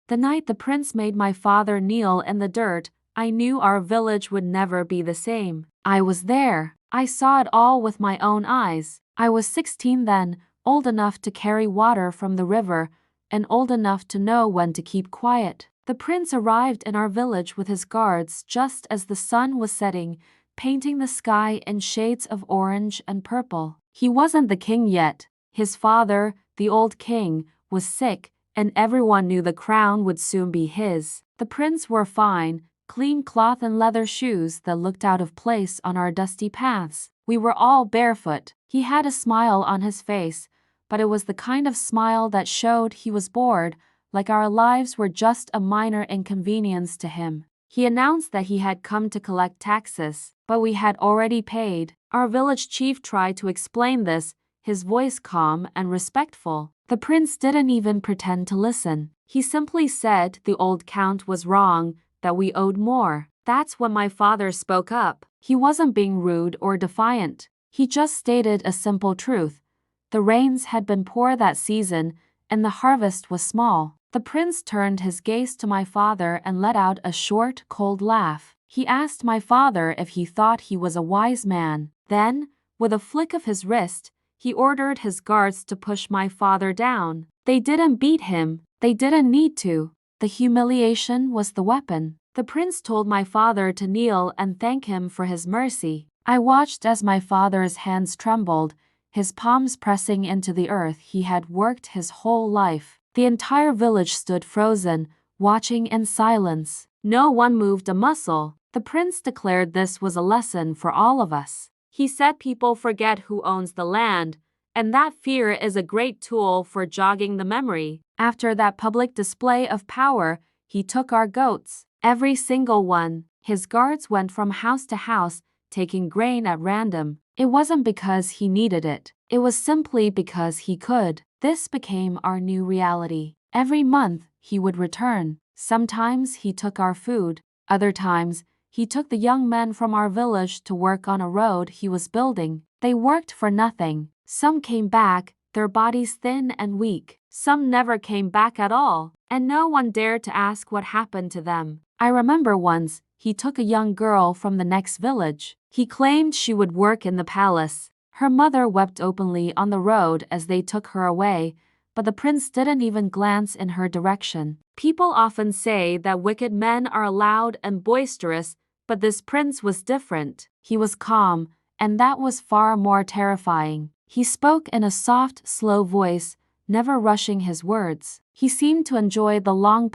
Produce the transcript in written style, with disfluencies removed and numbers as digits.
The night the prince made my father kneel in the dirt, I knew our village would never be the same. I was there. I saw it all with my own eyes. I was 16 then, old enough to carry water from the river, and old enough to know when to keep quiet. The prince arrived in our village with his guards just as the sun was setting, painting the sky in shades of orange and purple. He wasn't the king yet. His father, the old king, was sick, and everyone knew the crown would soon be his. The prince wore fine, clean cloth and leather shoes that looked out of place on our dusty paths. We were all barefoot. He had a smile on his face, but it was the kind of smile that showed he was bored, like our lives were just a minor inconvenience to him. He announced that he had come to collect taxes, but we had already paid. Our village chief tried to explain this, his voice calm and respectful. The prince didn't even pretend to listen. He simply said the old count was wrong, that we owed more. That's when my father spoke up. He wasn't being rude or defiant. He just stated a simple truth. The rains had been poor that season, and the harvest was small. The prince turned his gaze to my father and let out a short, cold laugh. He asked my father if he thought he was a wise man. Then, with a flick of his wrist, he ordered his guards to push my father down. They didn't beat him. They didn't need to. The humiliation was the weapon. The prince told my father to kneel and thank him for his mercy. I watched as my father's hands trembled, his palms pressing into the earth he had worked his whole life. The entire village stood frozen, watching in silence. No one moved a muscle. The prince declared this was a lesson for all of us. He said people forget who owns the land, and that fear is a great tool for jogging the memory. After that public display of power, he took our goats, every single one. His guards went from house to house, taking grain at random. It wasn't because he needed it. It was simply because he could. This became our new reality. Every month, he would return. Sometimes he took our food. Other times, he took the young men from our village to work on a road he was building. They worked for nothing. Some came back, their bodies thin and weak. Some never came back at all, and no one dared to ask what happened to them. I remember once, he took a young girl from the next village. He claimed she would work in the palace. Her mother wept openly on the road as they took her away, but the prince didn't even glance in her direction. People often say that wicked men are loud and boisterous, but this prince was different. He was calm, and that was far more terrifying. He spoke in a soft, slow voice, never rushing his words. He seemed to enjoy the long